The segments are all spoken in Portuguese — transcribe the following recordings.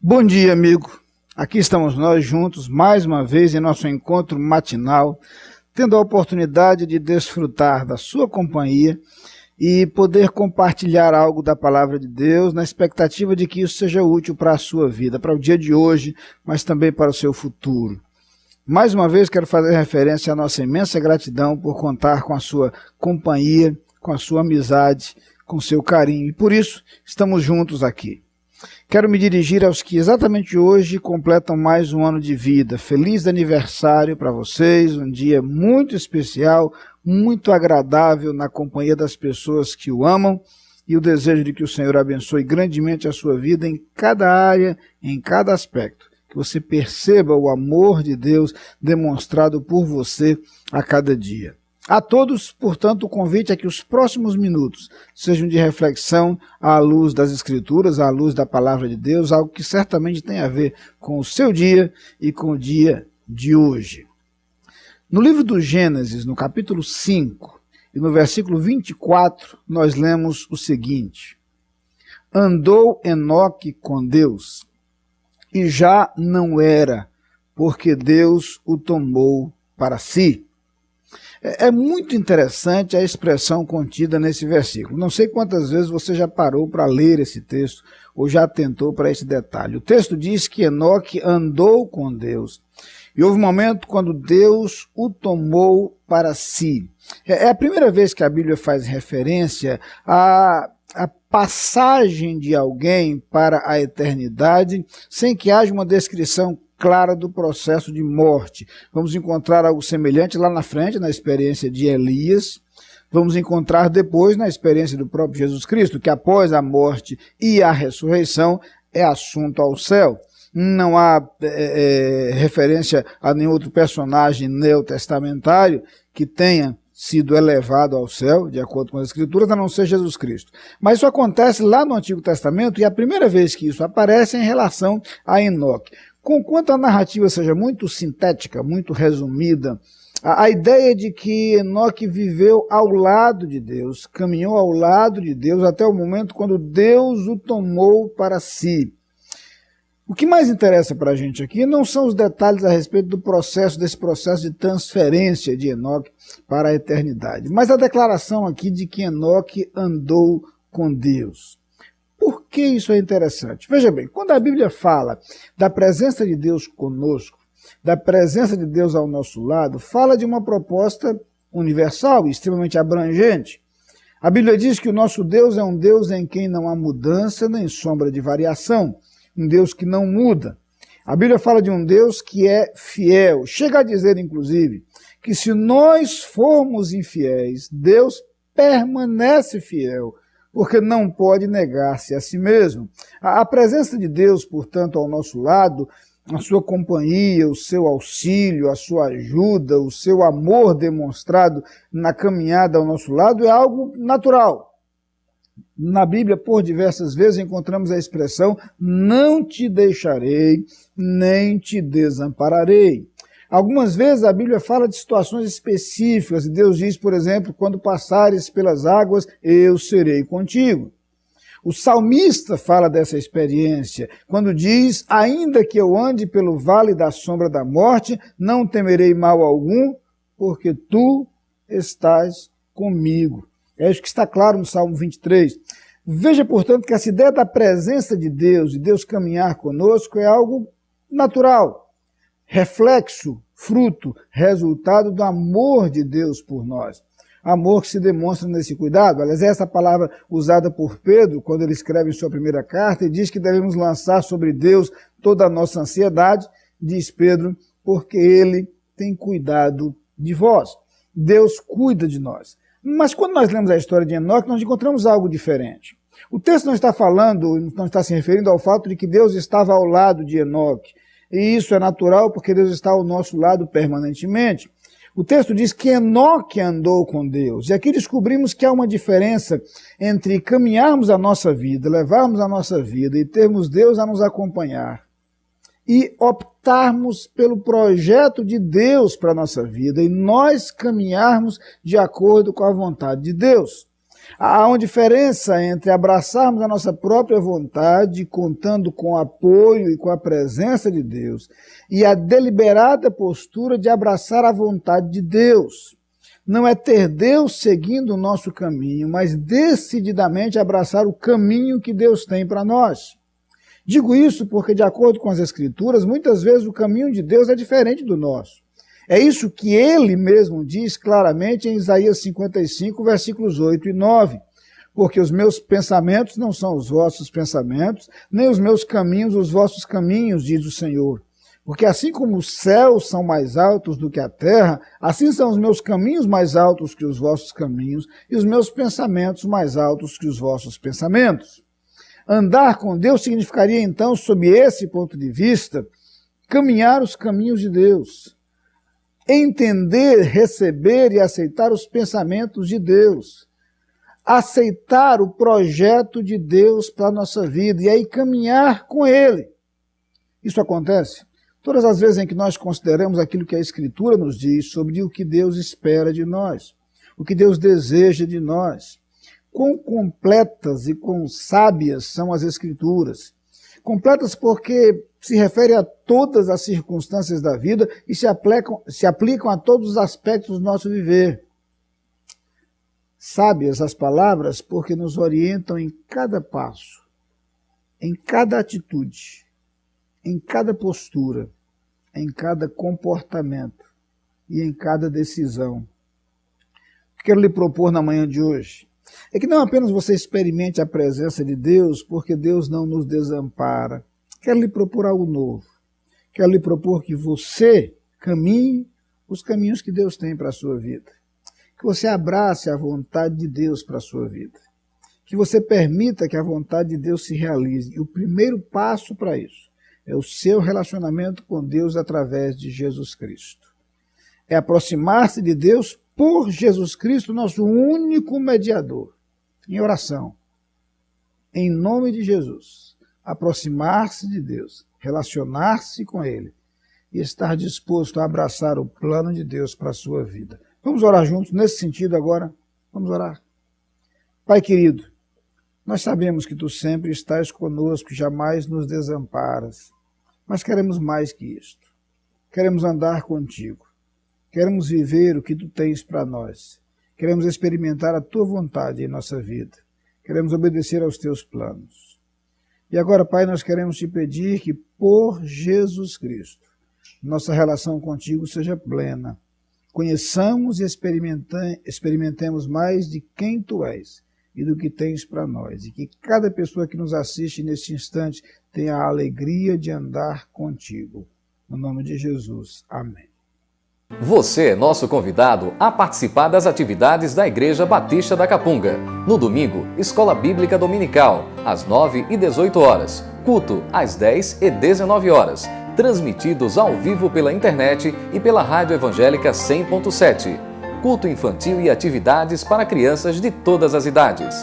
Bom dia, amigo. Aqui estamos nós juntos, mais uma vez, em nosso encontro matinal, tendo a oportunidade de desfrutar da sua companhia e poder compartilhar algo da palavra de Deus, na expectativa de que isso seja útil para a sua vida, para o dia de hoje, mas também para o seu futuro. Mais uma vez, quero fazer referência à nossa imensa gratidão por contar com a sua companhia, com a sua amizade, com o seu carinho, e por isso estamos juntos aqui. Quero me dirigir aos que exatamente hoje completam mais um ano de vida. Feliz aniversário para vocês, um dia muito especial, muito agradável na companhia das pessoas que o amam, e o desejo de que o Senhor abençoe grandemente a sua vida em cada área, em cada aspecto. Que você perceba o amor de Deus demonstrado por você a cada dia. A todos, portanto, o convite é que os próximos minutos sejam de reflexão à luz das Escrituras, à luz da Palavra de Deus, algo que certamente tem a ver com o seu dia e com o dia de hoje. No livro do Gênesis, no capítulo 5 e no versículo 24, nós lemos o seguinte: Andou Enoque com Deus, e já não era, porque Deus o tomou para si. É muito interessante a expressão contida nesse versículo. Não sei quantas vezes você já parou para ler esse texto ou já atentou para esse detalhe. O texto diz que Enoque andou com Deus e houve um momento quando Deus o tomou para si. É a primeira vez que a Bíblia faz referência à passagem de alguém para a eternidade sem que haja uma descrição clara do processo de morte. Vamos encontrar algo semelhante lá na frente, na experiência de Elias. Vamos encontrar depois na experiência do próprio Jesus Cristo, que após a morte e a ressurreição é assunto ao céu. Não há referência a nenhum outro personagem neotestamentário que tenha sido elevado ao céu, de acordo com as Escrituras, a não ser Jesus Cristo. Mas isso acontece lá no Antigo Testamento, e a primeira vez que isso aparece é em relação a Enoque. Conquanto a narrativa seja muito sintética, muito resumida, a ideia de que Enoque viveu ao lado de Deus, caminhou ao lado de Deus até o momento quando Deus o tomou para si. O que mais interessa para a gente aqui não são os detalhes a respeito do processo, desse processo de transferência de Enoque para a eternidade, mas a declaração aqui de que Enoque andou com Deus. Por que isso é interessante? Veja bem, quando a Bíblia fala da presença de Deus conosco, da presença de Deus ao nosso lado, fala de uma proposta universal e extremamente abrangente. A Bíblia diz que o nosso Deus é um Deus em quem não há mudança nem sombra de variação, um Deus que não muda. A Bíblia fala de um Deus que é fiel. Chega a dizer, inclusive, que se nós formos infiéis, Deus permanece fiel, porque não pode negar-se a si mesmo. A presença de Deus, portanto, ao nosso lado, a sua companhia, o seu auxílio, a sua ajuda, o seu amor demonstrado na caminhada ao nosso lado é algo natural. Na Bíblia, por diversas vezes, encontramos a expressão não te deixarei, nem te desampararei. Algumas vezes a Bíblia fala de situações específicas, e Deus diz, por exemplo, quando passares pelas águas, eu serei contigo. O salmista fala dessa experiência, quando diz, ainda que eu ande pelo vale da sombra da morte, não temerei mal algum, porque tu estás comigo. É isso que está claro no Salmo 23. Veja, portanto, que essa ideia da presença de Deus caminhar conosco, é algo natural. Reflexo, fruto, resultado do amor de Deus por nós. Amor que se demonstra nesse cuidado. Aliás, é essa palavra usada por Pedro, quando ele escreve em sua primeira carta, e diz que devemos lançar sobre Deus toda a nossa ansiedade, diz Pedro, porque Ele tem cuidado de vós. Deus cuida de nós. Mas quando nós lemos a história de Enoque, nós encontramos algo diferente. O texto não está falando, não está se referindo ao fato de que Deus estava ao lado de Enoque. E isso é natural porque Deus está ao nosso lado permanentemente. O texto diz que Enoque andou com Deus. E aqui descobrimos que há uma diferença entre caminharmos a nossa vida, levarmos a nossa vida e termos Deus a nos acompanhar. E optarmos pelo projeto de Deus para a nossa vida e nós caminharmos de acordo com a vontade de Deus. Há uma diferença entre abraçarmos a nossa própria vontade, contando com o apoio e com a presença de Deus, e a deliberada postura de abraçar a vontade de Deus. Não é ter Deus seguindo o nosso caminho, mas decididamente abraçar o caminho que Deus tem para nós. Digo isso porque, de acordo com as Escrituras, muitas vezes o caminho de Deus é diferente do nosso. É isso que ele mesmo diz claramente em Isaías 55, versículos 8 e 9. Porque os meus pensamentos não são os vossos pensamentos, nem os meus caminhos os vossos caminhos, diz o Senhor. Porque assim como os céus são mais altos do que a terra, assim são os meus caminhos mais altos que os vossos caminhos, e os meus pensamentos mais altos que os vossos pensamentos. Andar com Deus significaria então, sob esse ponto de vista, caminhar os caminhos de Deus. Entender, receber e aceitar os pensamentos de Deus. Aceitar o projeto de Deus para a nossa vida e aí caminhar com Ele. Isso acontece todas as vezes em que nós consideramos aquilo que a Escritura nos diz sobre o que Deus espera de nós, o que Deus deseja de nós. Quão completas e quão sábias são as Escrituras. Completas porque se refere a todas as circunstâncias da vida e se aplicam a todos os aspectos do nosso viver. Sábias as palavras porque nos orientam em cada passo, em cada atitude, em cada postura, em cada comportamento e em cada decisão. O que quero lhe propor na manhã de hoje é que não apenas você experimente a presença de Deus, porque Deus não nos desampara. Quero lhe propor algo novo. Quero lhe propor que você caminhe os caminhos que Deus tem para a sua vida. Que você abrace a vontade de Deus para a sua vida. Que você permita que a vontade de Deus se realize. E o primeiro passo para isso é o seu relacionamento com Deus através de Jesus Cristo. É aproximar-se de Deus por Jesus Cristo, nosso único mediador, em oração. Em nome de Jesus, aproximar-se de Deus, relacionar-se com Ele e estar disposto a abraçar o plano de Deus para a sua vida. Vamos orar juntos nesse sentido agora? Vamos orar. Pai querido, nós sabemos que Tu sempre estás conosco, jamais nos desamparas, mas queremos mais que isto. Queremos andar contigo. Queremos viver o que Tu tens para nós. Queremos experimentar a Tua vontade em nossa vida. Queremos obedecer aos Teus planos. E agora, Pai, nós queremos Te pedir que, por Jesus Cristo, nossa relação contigo seja plena. Conheçamos e experimentemos mais de quem Tu és e do que tens para nós. E que cada pessoa que nos assiste neste instante tenha a alegria de andar contigo. No nome de Jesus. Amém. Você é nosso convidado a participar das atividades da Igreja Batista da Capunga. No domingo, Escola Bíblica Dominical, às 9 e 18 horas. Culto, às 10 e 19 horas. Transmitidos ao vivo pela internet e pela Rádio Evangélica 100.7. Culto infantil e atividades para crianças de todas as idades.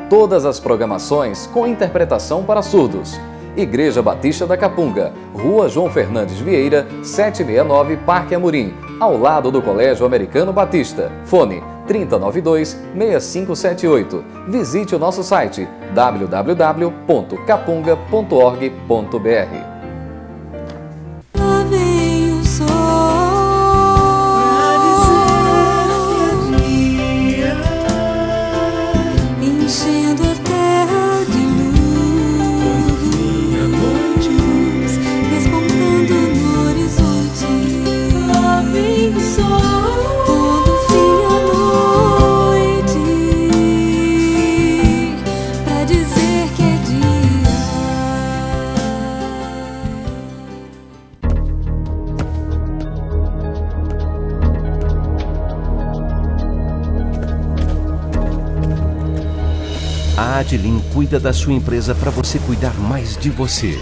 Todas as programações com interpretação para surdos. Igreja Batista da Capunga, Rua João Fernandes Vieira, 769, Parque Amorim, ao lado do Colégio Americano Batista. Fone 3092-6578. Visite o nosso site www.capunga.org.br. A Adlim cuida da sua empresa para você cuidar mais de você.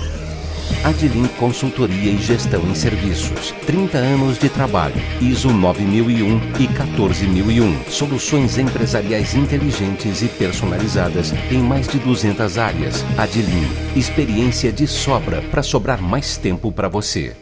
Adlim Consultoria e Gestão em Serviços. 30 anos de trabalho. ISO 9001 e 14001. Soluções empresariais inteligentes e personalizadas em mais de 200 áreas. Adlim. Experiência de sobra para sobrar mais tempo para você.